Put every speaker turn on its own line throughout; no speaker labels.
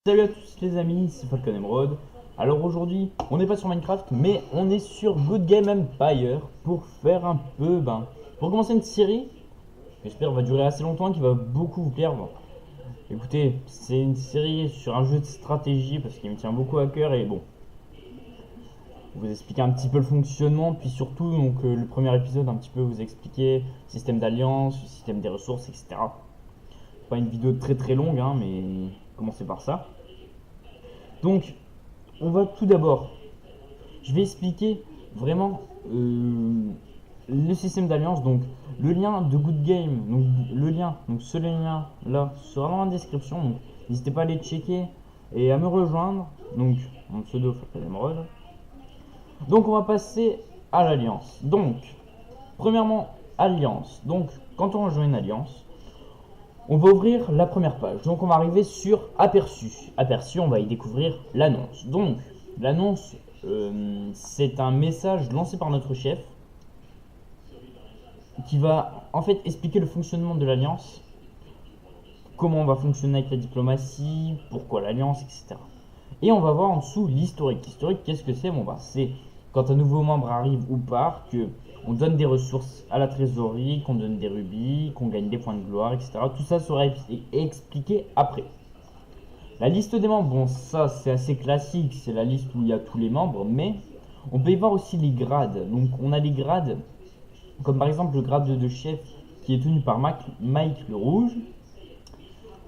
Salut à tous les amis, c'est Falcon Emerald. Alors aujourd'hui, on n'est pas sur Minecraft, mais on est sur Good Game Empire pour faire un peu, pour commencer une série, j'espère va durer assez longtemps, qui va beaucoup vous plaire. Bon, écoutez, c'est une série sur un jeu de stratégie parce qu'il me tient beaucoup à cœur et bon, vous expliquer un petit peu le fonctionnement, puis surtout le premier épisode un petit peu vous expliquer le système d'alliance, le système des ressources, etc. Pas une vidéo très très longue, hein, mais commencer par ça. Donc, on va tout d'abord, je vais expliquer vraiment le système d'alliance. Donc, le lien de Good Game, donc le lien, donc ce lien là sera dans la description. Donc, n'hésitez pas à aller checker et à me rejoindre. Donc, mon pseudo Falcon Emerald. Donc, on va passer à l'alliance. Donc, premièrement, alliance. Donc, quand on rejoint une alliance, on va ouvrir la première page. Donc on va arriver sur aperçu. Aperçu, on va y découvrir l'annonce. Donc l'annonce, c'est un message lancé par notre chef qui va en fait expliquer le fonctionnement de l'alliance, comment on va fonctionner avec la diplomatie, pourquoi l'alliance, etc. Et on va voir en dessous l'historique. L'historique, qu'est-ce que c'est? Bon bah c'est quand un nouveau membre arrive ou part, que on donne des ressources à la trésorerie, qu'on donne des rubis, qu'on gagne des points de gloire, etc. Tout ça sera expliqué après. La liste des membres, bon ça c'est assez classique, c'est la liste où il y a tous les membres, mais on peut y voir aussi les grades. Donc on a les grades, comme par exemple le grade de chef qui est tenu par Mike le Rouge,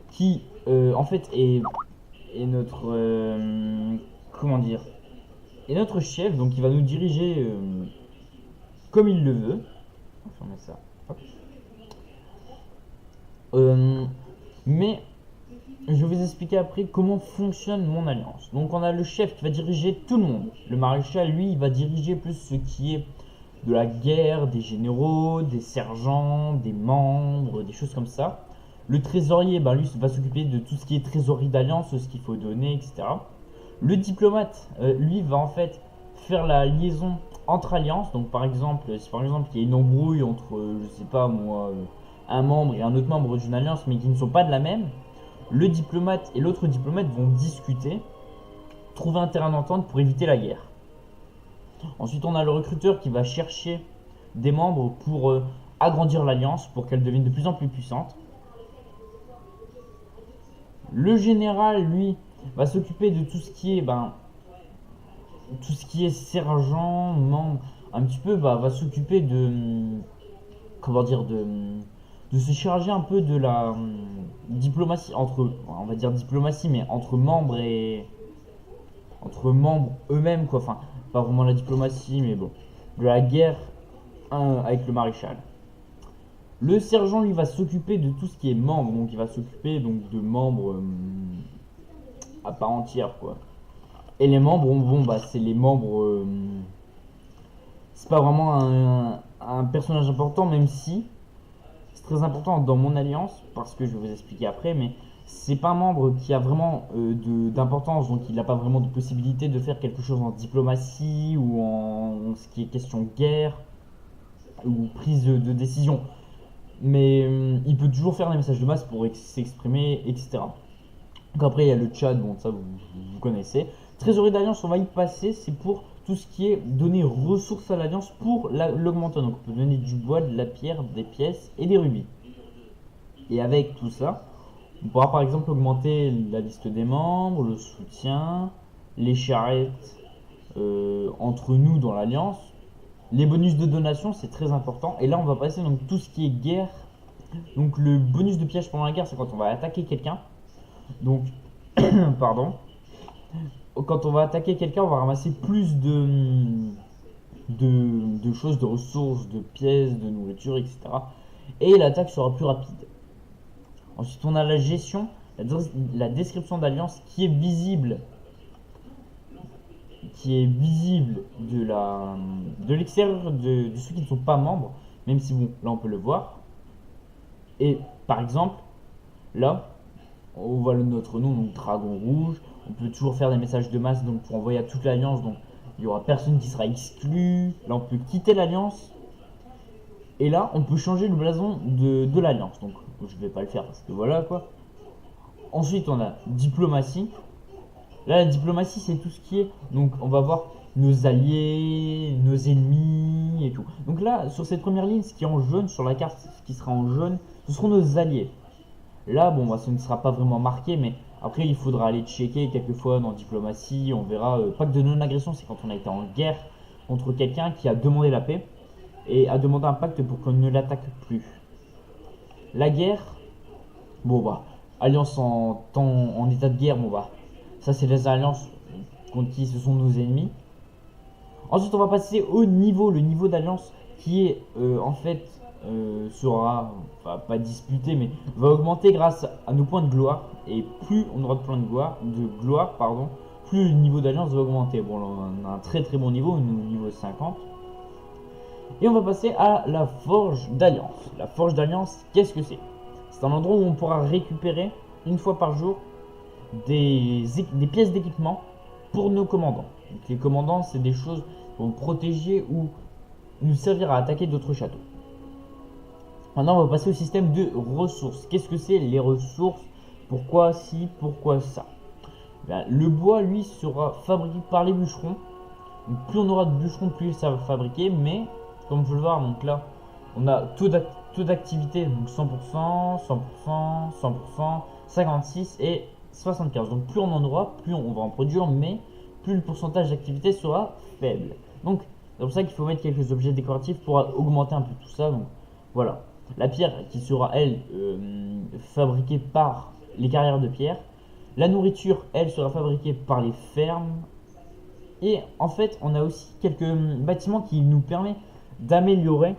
qui en fait est notre comment dire, est notre chef, donc il va nous diriger comme il le veut. On va fermer ça. Hop. Mais je vais vous expliquer après comment fonctionne mon alliance. Donc on a le chef qui va diriger tout le monde. Le maréchal, lui, il va diriger plus ce qui est de la guerre, des généraux, des sergents, des membres, des choses comme ça. Le trésorier, lui, va s'occuper de tout ce qui est trésorerie d'alliance, ce qu'il faut donner, etc. Le diplomate, lui, va en fait faire la liaison entre alliances. Donc par exemple, si par exemple il y a une embrouille entre, je sais pas moi, un membre et un autre membre d'une alliance, mais qui ne sont pas de la même, le diplomate et l'autre diplomate vont discuter, trouver un terrain d'entente pour éviter la guerre. Ensuite, on a le recruteur qui va chercher des membres pour agrandir l'alliance, pour qu'elle devienne de plus en plus puissante. Le général, lui, va s'occuper de tout ce qui est, tout ce qui est sergent, membre, un petit peu, va s'occuper de, comment dire, de se charger un peu de la diplomatie entre, on va dire diplomatie, mais entre membres eux-mêmes, quoi. Enfin, pas vraiment la diplomatie, mais bon, de la guerre avec le maréchal. Le sergent, lui, va s'occuper de tout ce qui est membre, donc il va s'occuper donc de membres à part entière, quoi. Et les membres, bon, c'est les membres. C'est pas vraiment un personnage important, même si c'est très important dans mon alliance, parce que je vais vous expliquer après, mais c'est pas un membre qui a vraiment d'importance, donc il n'a pas vraiment de possibilité de faire quelque chose en diplomatie ou en ce qui est question de guerre ou prise de décision. Mais il peut toujours faire des messages de masse pour s'exprimer, etc. Donc après il y a le chat, bon ça vous connaissez. Trésorerie d'alliance, on va y passer, c'est pour tout ce qui est donner ressources à l'alliance pour l'augmenter. Donc on peut donner du bois, de la pierre, des pièces et des rubis. Et avec tout ça, on pourra par exemple augmenter la liste des membres, le soutien, les charrettes entre nous dans l'alliance. Les bonus de donation, c'est très important. Et là, on va passer donc tout ce qui est guerre. Donc le bonus de piège pendant la guerre, c'est quand on va attaquer quelqu'un. Donc, pardon. Quand on va attaquer quelqu'un, on va ramasser plus de choses, de ressources, de pièces, de nourriture, etc. Et l'attaque sera plus rapide. Ensuite, on a la gestion, la description d'alliance qui est visible de l'extérieur de ceux qui ne sont pas membres, même si bon, là on peut le voir. Et par exemple, là, on voit notre nom, donc Dragon Rouge. On peut toujours faire des messages de masse donc pour envoyer à toute l'alliance, donc il n'y aura personne qui sera exclu. Là, on peut quitter l'alliance. Et là, on peut changer le blason de l'alliance. Donc, je vais pas le faire parce que voilà quoi. Ensuite, on a diplomatie. Là, la diplomatie, c'est tout ce qui est. Donc, on va voir nos alliés, nos ennemis et tout. Donc là, sur cette première ligne, ce qui est en jaune sur la carte, ce qui sera en jaune, ce seront nos alliés. Là, bon, bah, ce ne sera pas vraiment marqué, mais après, il faudra aller checker quelquefois dans diplomatie. On verra. Pacte de non-agression, c'est quand on a été en guerre contre quelqu'un qui a demandé la paix et a demandé un pacte pour qu'on ne l'attaque plus. La guerre, bon, bah, alliance en état de guerre, bon, bah, ça, c'est les alliances contre qui ce sont nos ennemis. Ensuite, on va passer au niveau, le niveau d'alliance qui est en fait sera pas disputé, mais va augmenter grâce à nos points de gloire. Et plus on aura de points de gloire, pardon, plus le niveau d'alliance va augmenter. Bon, là, on a un très très bon niveau, niveau 50. Et on va passer à la forge d'alliance. La forge d'alliance, qu'est-ce que c'est? C'est un endroit où on pourra récupérer une fois par jour des pièces d'équipement pour nos commandants. Donc, les commandants, c'est des choses qui vont protéger ou nous servir à attaquer d'autres châteaux. Maintenant, on va passer au système de ressources. Qu'est-ce que c'est les ressources? Pourquoi ci, pourquoi ça? Bien, le bois, lui, sera fabriqué par les bûcherons. Donc, plus on aura de bûcherons, plus ça va fabriquer. Mais, comme vous le voir, donc là, on a taux d'activité, donc 100%, 100%, 100%, 56 et 75. Donc, plus on en aura, plus on va en produire, mais plus le pourcentage d'activité sera faible. Donc, c'est pour ça qu'il faut mettre quelques objets décoratifs pour augmenter un peu tout ça. Donc, voilà. La pierre qui sera, elle, fabriquée par les carrières de pierre. La nourriture, elle, sera fabriquée par les fermes. Et en fait, on a aussi quelques bâtiments qui nous permettent d'améliorer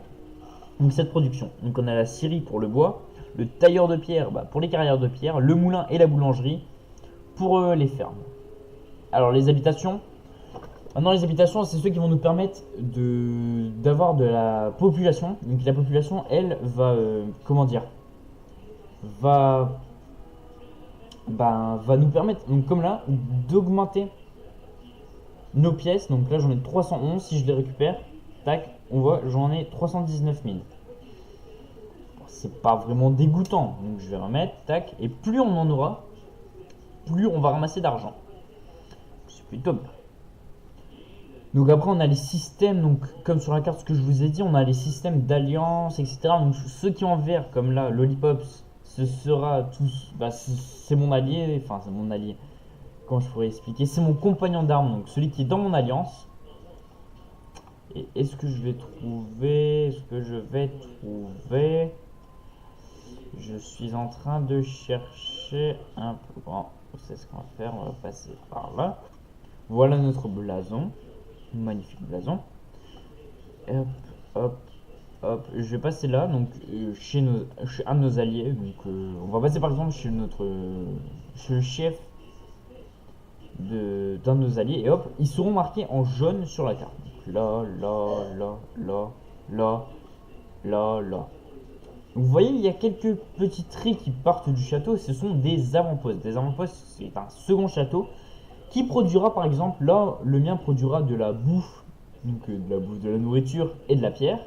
cette production. Donc, on a la scierie pour le bois, le tailleur de pierre pour les carrières de pierre, le moulin et la boulangerie pour les fermes. Alors, les habitations. Maintenant, les habitations, c'est ceux qui vont nous permettre d'avoir de la population. Donc, la population, elle, va, comment dire, va nous permettre, donc comme là, d'augmenter nos pièces. Donc là, j'en ai 311. Si je les récupère, tac, on voit, j'en ai 319 000. Bon, c'est pas vraiment dégoûtant. Donc, je vais remettre, tac, et plus on en aura, plus on va ramasser d'argent. C'est plutôt bien. Donc après on a les systèmes, donc comme sur la carte ce que je vous ai dit, on a les systèmes d'alliance, etc. Donc ceux qui ont en vert, comme là, Lollipops, ce sera tous, c'est mon allié, enfin c'est mon allié, comment je pourrais expliquer, c'est mon compagnon d'armes, donc celui qui est dans mon alliance. Et est-ce que je vais trouver, je suis en train de chercher un peu grand, c'est ce qu'on va faire, on va passer par là. Voilà notre blason. Magnifique blason. Hop, hop, hop. Je vais passer là, donc chez un de nos alliés. Donc, on va passer par exemple chez le chef d'un de nos alliés. Et hop, ils seront marqués en jaune sur la carte. Donc, là. Donc, vous voyez, il y a quelques petits traits qui partent du château. Ce sont des avant-postes. Des avant-postes, c'est un second château qui produira, par exemple, là, le mien produira de la bouffe, donc de la nourriture et de la pierre.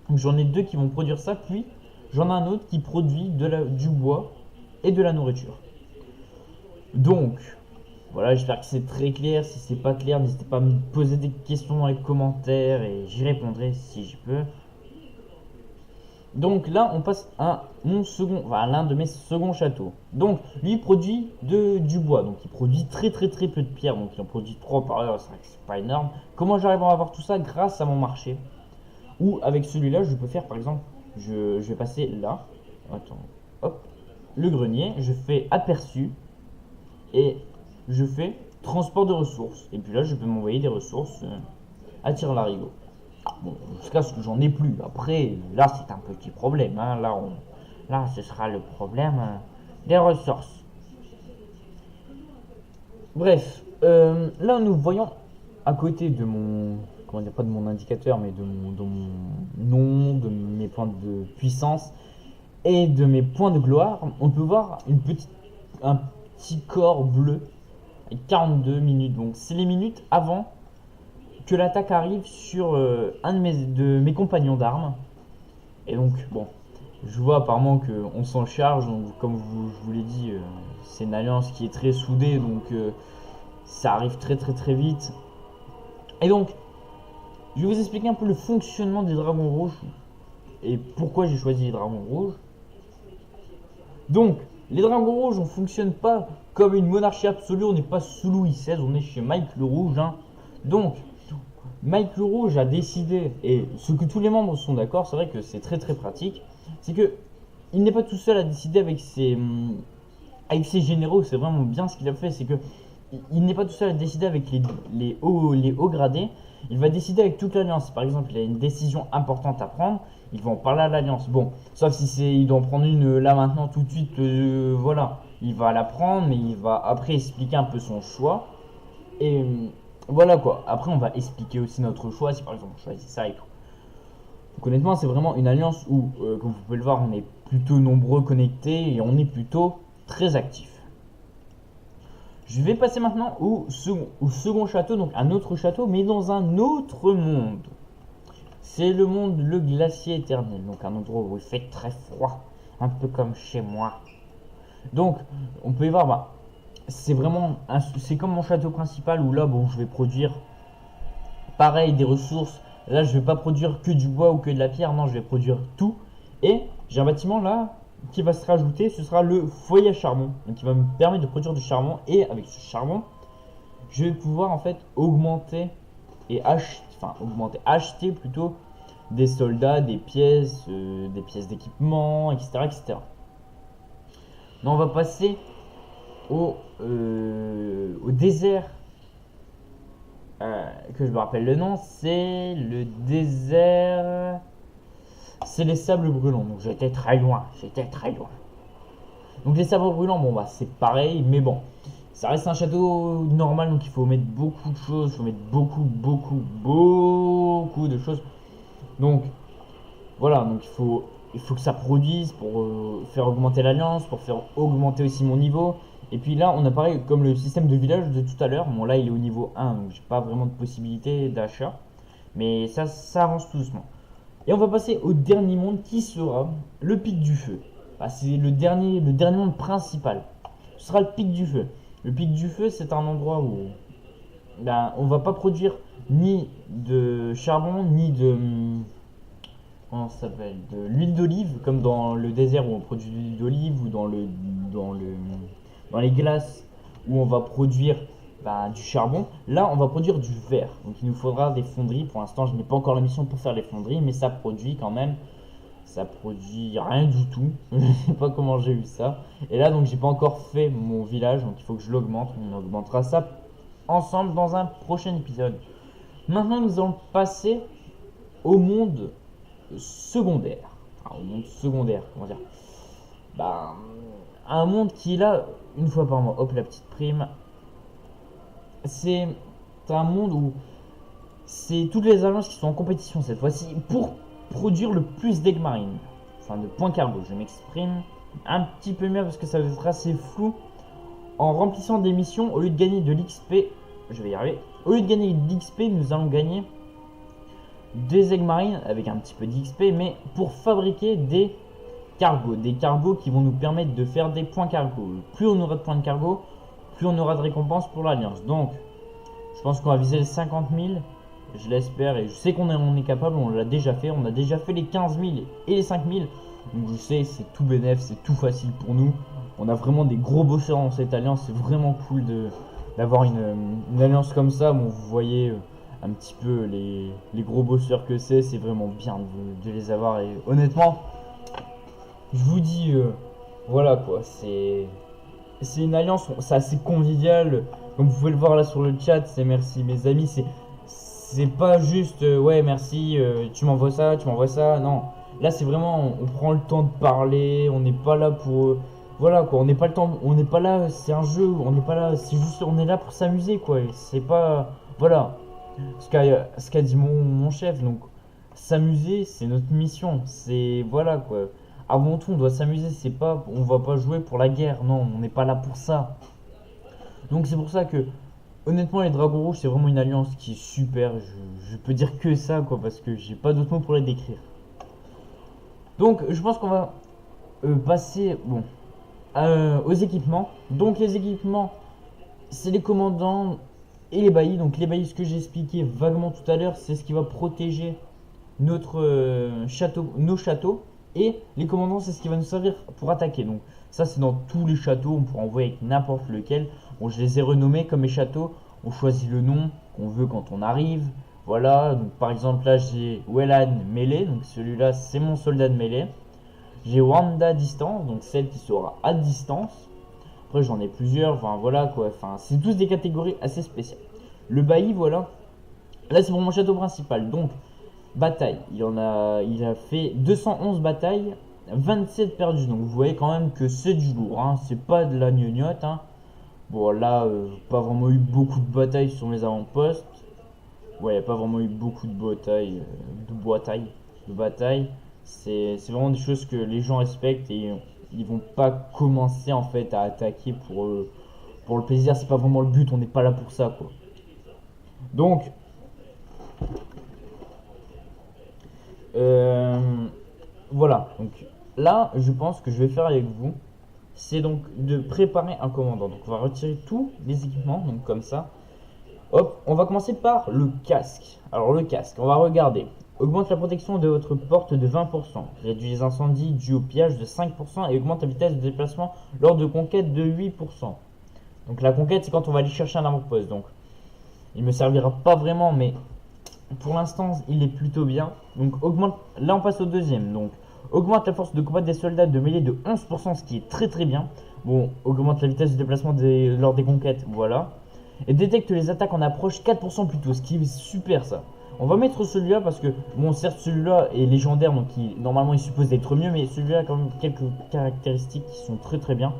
Donc j'en ai deux qui vont produire ça, puis j'en ai un autre qui produit du bois et de la nourriture. Donc, voilà, j'espère que c'est très clair. Si c'est pas clair, n'hésitez pas à me poser des questions dans les commentaires et j'y répondrai si je peux. Donc là, on passe à l'un de mes seconds châteaux. Donc, lui il produit du bois. Donc, il produit très peu de pierre. Donc, il en produit 3 par heure. C'est vrai que c'est pas énorme. Comment j'arrive à avoir tout ça? Grâce à mon marché. Ou avec celui-là, je peux faire par exemple, je vais passer là. Attends, hop. Le grenier, je fais aperçu. Et je fais transport de ressources. Et puis là, je peux m'envoyer des ressources à Tire-Larigot. Bon, jusqu'à ce que j'en ai plus. Après, là, c'est un petit problème. Hein. Là, ce sera le problème des ressources. Bref, là, nous voyons à côté de mon, comment dire, pas de mon indicateur, mais de mon nom, de mes points de puissance et de mes points de gloire, on peut voir un petit corps bleu avec 42 minutes. Donc, c'est les minutes avant que l'attaque arrive sur un de mes compagnons d'armes. Et donc, bon, Je vois apparemment qu'on s'en charge, donc comme je vous l'ai dit, c'est une alliance qui est très soudée, donc ça arrive très très très vite. Et donc, je vais vous expliquer un peu le fonctionnement des dragons rouges et pourquoi j'ai choisi les dragons rouges. Donc, les dragons rouges, on ne fonctionne pas comme une monarchie absolue, on n'est pas sous Louis XVI, on est chez Mike le Rouge. Hein. Donc, Mike le Rouge a décidé, et ce que tous les membres sont d'accord, c'est vrai que c'est très très pratique, c'est que il n'est pas tout seul à décider avec ses généraux, c'est vraiment bien ce qu'il a fait, c'est que il n'est pas tout seul à décider avec les hauts gradés, il va décider avec toute l'alliance. Par exemple, il a une décision importante à prendre, il va en parler à l'alliance. Bon, sauf si il doit en prendre une là maintenant tout de suite, voilà, il va la prendre, mais il va après expliquer un peu son choix. Et voilà quoi. Après, on va expliquer aussi notre choix, si par exemple on choisit ça et tout. Donc honnêtement, c'est vraiment une alliance où, comme vous pouvez le voir, on est plutôt nombreux connectés et on est plutôt très actifs. Je vais passer maintenant au second château, donc un autre château, mais dans un autre monde. C'est le monde, le glacier éternel, donc un endroit où il fait très froid, un peu comme chez moi. Donc, on peut y voir, bah, c'est vraiment, c'est comme mon château principal où là, bon, je vais produire pareil des ressources. Là, je vais pas produire que du bois ou que de la pierre, non, je vais produire tout. Et j'ai un bâtiment là qui va se rajouter, ce sera le foyer à charbon, donc qui va me permettre de produire du charbon. Et avec ce charbon, je vais pouvoir en fait augmenter et acheter plutôt des soldats, des pièces d'équipement, etc., etc. Donc on va passer au désert, que je me rappelle le nom, c'est le désert, c'est les sables brûlants. Donc j'étais très loin, Donc les sables brûlants, bon bah c'est pareil, mais bon, ça reste un château normal, donc il faut mettre beaucoup de choses, il faut mettre beaucoup de choses. Donc voilà, donc il faut que ça produise pour faire augmenter l'alliance, pour faire augmenter aussi mon niveau. Et puis là, on a pareil comme le système de village de tout à l'heure. Bon, là, il est au niveau 1, donc j'ai pas vraiment de possibilité d'achat. Mais ça avance tout doucement. Et on va passer au dernier monde qui sera le pic du feu. Bah, c'est le dernier monde principal. Ce sera le pic du feu. Le pic du feu, c'est un endroit où on va pas produire ni de charbon, ni de comment ça s'appelle, de l'huile d'olive, comme dans le désert où on produit de l'huile d'olive, ou dans les glaces où on va produire du charbon. Là, on va produire du verre. Donc il nous faudra des fonderies. Pour l'instant, je n'ai pas encore la mission pour faire les fonderies, mais ça produit quand même. Ça produit rien du tout. Je ne sais pas comment j'ai eu ça. Et là, donc, j'ai pas encore fait mon village, donc il faut que je l'augmente. On augmentera ça ensemble dans un prochain épisode. Maintenant, nous allons passer au monde secondaire. Enfin, au monde secondaire, comment dire. Bah, un monde qui est là une fois par mois. Hop, la petite prime. C'est un monde où c'est toutes les alliances qui sont en compétition cette fois-ci pour produire le plus d'eggs marines. Enfin, de points cargo. Je m'exprime un petit peu mieux parce que ça va être assez flou. En remplissant des missions, au lieu de gagner de l'XP, je vais y arriver. Au lieu de gagner de l'XP, nous allons gagner des eggs marines avec un petit peu d'XP, mais pour fabriquer des cargos qui vont nous permettre de faire des points cargo. Plus on aura de points de cargo, plus on aura de récompenses pour l'alliance. Donc je pense qu'on va viser les 50 000, je l'espère, et je sais qu'on est capable, on l'a déjà fait, on a déjà fait les 15 000 et les 5 000, donc je sais, c'est tout bénef, c'est tout facile pour nous. On a vraiment des gros bosseurs dans cette alliance, c'est vraiment cool d'avoir une alliance comme ça. Bon, vous voyez un petit peu les gros bosseurs que c'est vraiment bien de les avoir. Et honnêtement, je vous dis, voilà quoi, c'est une alliance, c'est assez convivial. Comme vous pouvez le voir là sur le chat, c'est merci mes amis, c'est pas juste ouais merci, tu m'envoies ça, non. Là c'est vraiment, on prend le temps de parler, on n'est pas là pour voilà quoi, on n'est pas là, c'est un jeu, on n'est pas là, c'est juste on est là pour s'amuser quoi, c'est pas voilà ce qu'a dit mon chef. Donc s'amuser c'est notre mission, c'est voilà quoi. Avant tout on doit s'amuser, c'est pas, on va pas jouer pour la guerre, non, on n'est pas là pour ça. Donc c'est pour ça que honnêtement les Dragons Rouges c'est vraiment une alliance qui est super, je peux dire que ça quoi, parce que j'ai pas d'autres mots pour les décrire. Donc je pense qu'on va passer bon, aux équipements. Donc les équipements, c'est les commandants et les baillis. Donc les baillis, ce que j'ai expliqué vaguement tout à l'heure, c'est ce qui va protéger notre château, nos châteaux. Et les commandants, c'est ce qui va nous servir pour attaquer. Donc ça, c'est dans tous les châteaux. On pourra envoyer avec n'importe lequel. Bon, je les ai renommés comme mes châteaux. On choisit le nom qu'on veut quand on arrive. Voilà. Donc par exemple là, j'ai Wellan mêlée. Donc celui-là, c'est mon soldat de mêlée. J'ai Wanda distance, donc celle qui sera à distance. Après j'en ai plusieurs, enfin voilà quoi, enfin c'est tous des catégories assez spéciales. Le bailli, voilà, là c'est pour mon château principal, donc bataille, il a fait 211 batailles, 27 perdues, donc vous voyez quand même que c'est du lourd, hein, c'est pas de la gnognotte, hein. Bon là, pas vraiment eu beaucoup de batailles sur mes avant-postes, ouais, y a pas vraiment eu beaucoup de batailles, de batailles. C'est vraiment des choses que les gens respectent et ils vont pas commencer en fait à attaquer pour le plaisir. C'est pas vraiment le but, on n'est pas là pour ça quoi. Donc, euh, voilà. Donc là, je pense que je vais faire avec vous, c'est donc de préparer un commandant. Donc on va retirer tous les équipements, donc comme ça. Hop, on va commencer par le casque. Alors le casque, on va regarder. Augmente la protection de votre porte de 20%. Réduit les incendies dus au pillage de 5% et augmente la vitesse de déplacement lors de conquête de 8%. Donc la conquête, c'est quand on va aller chercher un avant-poste. Donc il me servira pas vraiment, mais pour l'instant, il est plutôt bien. Donc augmente. Là, on passe au deuxième. Donc augmente la force de combat des soldats de mêlée de 11%, ce qui est très très bien. Bon, augmente la vitesse de déplacement lors des conquêtes, voilà. Et détecte les attaques en approche 4% plus tôt, ce qui est super ça. On va mettre celui-là parce que, bon, certes, celui-là est légendaire, donc normalement il suppose être mieux, mais celui-là a quand même quelques caractéristiques qui sont très très bien.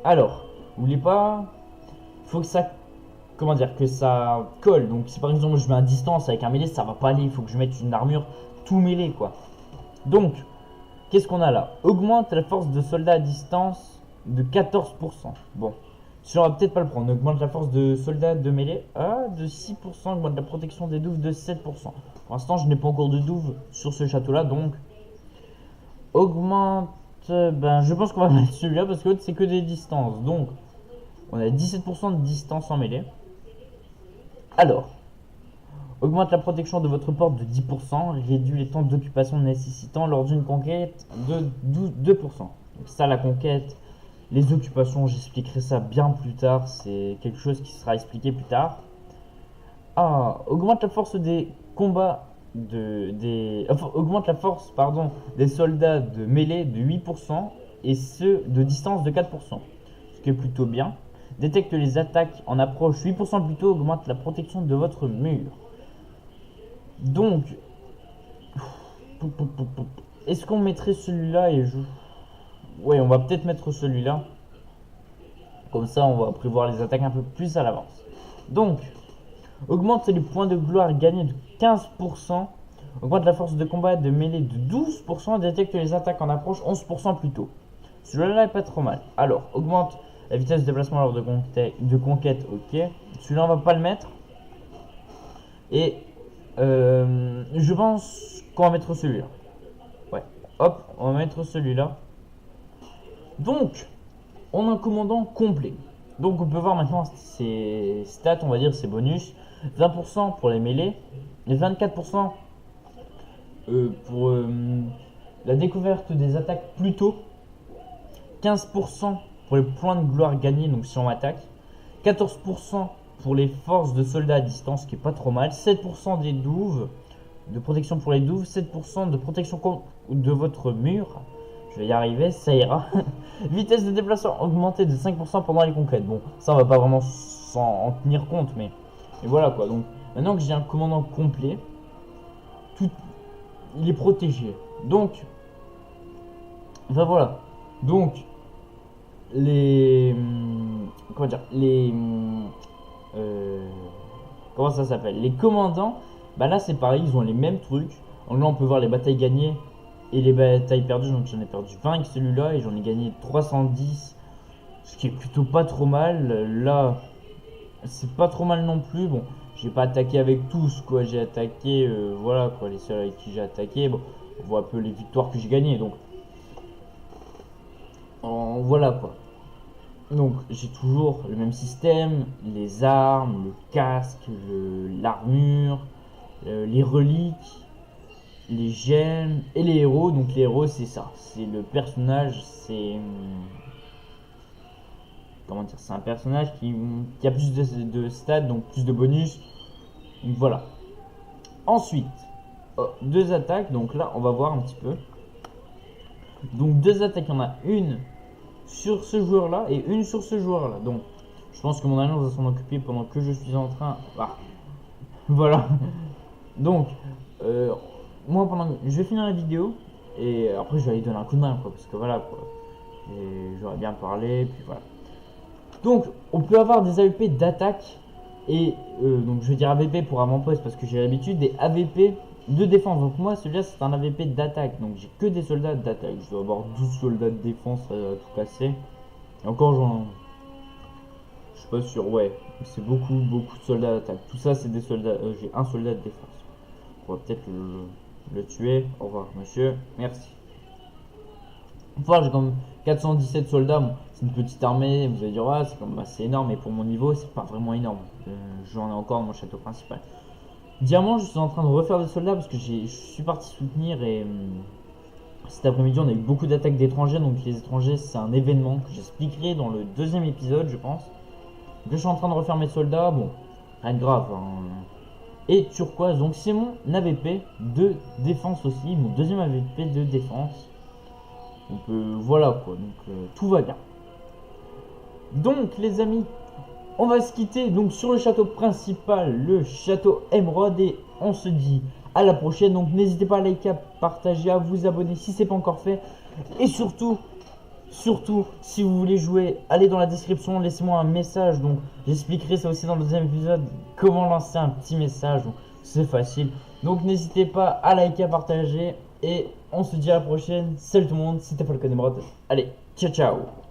Alors, n'oubliez pas, il faut que ça, comment dire, que ça colle. Donc, si par exemple je mets à distance avec un mêlé, ça va pas aller. Il faut que je mette une armure tout mêlé, quoi. Donc, qu'est-ce qu'on a là? Augmente la force de soldats à distance de 14%. Bon. Celui-là, on va peut-être pas le prendre. On augmente la force de soldats de mêlée de 6%. Augmente la protection des douves de 7%. Pour l'instant, je n'ai pas encore de douves sur ce château-là. Donc, augmente. Ben, je pense qu'on va mettre celui-là parce que l'autre, c'est que des distances. Donc, on a 17% de distance en mêlée. Alors, augmente la protection de votre porte de 10%. Réduit les temps d'occupation nécessitant lors d'une conquête de 2%. Donc, ça, la conquête. Les occupations, j'expliquerai ça bien plus tard. C'est quelque chose qui sera expliqué plus tard. Augmente la force des combats augmente la force, pardon, des soldats de mêlée de 8% et ceux de distance de 4%. Ce qui est plutôt bien. Détecte les attaques en approche 8% plus tôt. Augmente la protection de votre mur. Donc, est-ce qu'on mettrait celui-là et je... Ouais, on va peut-être mettre celui-là. Comme ça, on va prévoir les attaques un peu plus à l'avance. Donc, augmente les points de gloire gagnés de 15%. Augmente la force de combat de mêlée de 12%. Détecte les attaques en approche 11% plus tôt. Celui-là est pas trop mal. Alors, augmente la vitesse de déplacement lors de conquête. Ok. Celui-là, on va pas le mettre. Et je pense qu'on va mettre celui-là. Ouais. Hop, on va mettre celui-là. Donc, on a un commandant complet. Donc on peut voir maintenant ses stats, on va dire ses bonus. 20% pour les mêlées, et 24% pour la découverte des attaques plus tôt. 15% pour les points de gloire gagnés, donc si on attaque. 14% pour les forces de soldats à distance, qui est pas trop mal. 7% des douves, de protection pour les douves. 7% de protection de votre mur. Je vais y arriver, ça ira. Vitesse de déplacement augmentée de 5% pendant les conquêtes. Bon, ça on va pas vraiment en tenir compte, mais voilà quoi. Donc maintenant que j'ai un commandant complet, il est protégé. Donc, enfin voilà. Donc les comment dire, comment ça s'appelle, les commandants, bah là c'est pareil, ils ont les mêmes trucs. Donc là on peut voir les batailles gagnées et les batailles perdues. Donc j'en ai perdu 20 avec celui-là et j'en ai gagné 310, ce qui est plutôt pas trop mal. Là c'est pas trop mal non plus. Bon, j'ai pas attaqué avec tous quoi, j'ai attaqué voilà quoi, les seuls avec qui j'ai attaqué. Bon, on voit un peu les victoires que j'ai gagnées. Donc voilà quoi. Donc j'ai toujours le même système, les armes, le casque, l'armure, les reliques, les gemmes et les héros. Donc les héros c'est ça, c'est le personnage, c'est comment dire, c'est un personnage qui a plus de stats, donc plus de bonus. Donc voilà. Ensuite, deux attaques, donc là on va voir un petit peu. Donc deux attaques, il y en a une sur ce joueur là et une sur ce joueur là. Donc je pense que mon alliance va s'en occuper pendant que je suis en train. Ah, voilà. Donc moi je vais finir la vidéo et après je vais aller donner un coup de main quoi, parce que voilà quoi. Et j'aurais bien parlé puis voilà. Donc on peut avoir des AVP d'attaque et donc je vais dire AVP pour avant-poste parce que j'ai l'habitude, des AVP de défense. Donc moi celui-là c'est un AVP d'attaque, donc j'ai que des soldats d'attaque. Je dois avoir 12 soldats de défense à tout casser. Et encore je suis pas sûr, ouais, c'est beaucoup de soldats d'attaque. Tout ça c'est des soldats, j'ai un soldat de défense. On va peut-être le tuer. Au revoir monsieur, merci. Enfin j'ai comme 417 soldats, bon, c'est une petite armée, vous allez dire ouais c'est comme assez énorme, mais pour mon niveau c'est pas vraiment énorme. J'en ai encore dans mon château principal. Diamant, je suis en train de refaire des soldats parce que je suis parti soutenir et cet après-midi on a eu beaucoup d'attaques d'étrangers, donc les étrangers c'est un événement que j'expliquerai dans le deuxième épisode je pense. Donc je suis en train de refaire mes soldats, bon, rien de grave. Hein. Et turquoise, donc c'est mon AVP de défense aussi, mon deuxième AVP de défense. Donc voilà quoi, donc tout va bien. Donc les amis, on va se quitter donc sur le château principal, le château Émeraude, et on se dit à la prochaine. Donc n'hésitez pas à liker, à partager, à vous abonner si c'est pas encore fait. Et surtout, si vous voulez jouer, allez dans la description, laissez-moi un message. Donc j'expliquerai ça aussi dans le deuxième épisode, comment lancer un petit message. C'est facile. Donc n'hésitez pas à liker, à partager. Et on se dit à la prochaine. Salut tout le monde, c'était Falcon Emeraude. Allez, ciao ciao.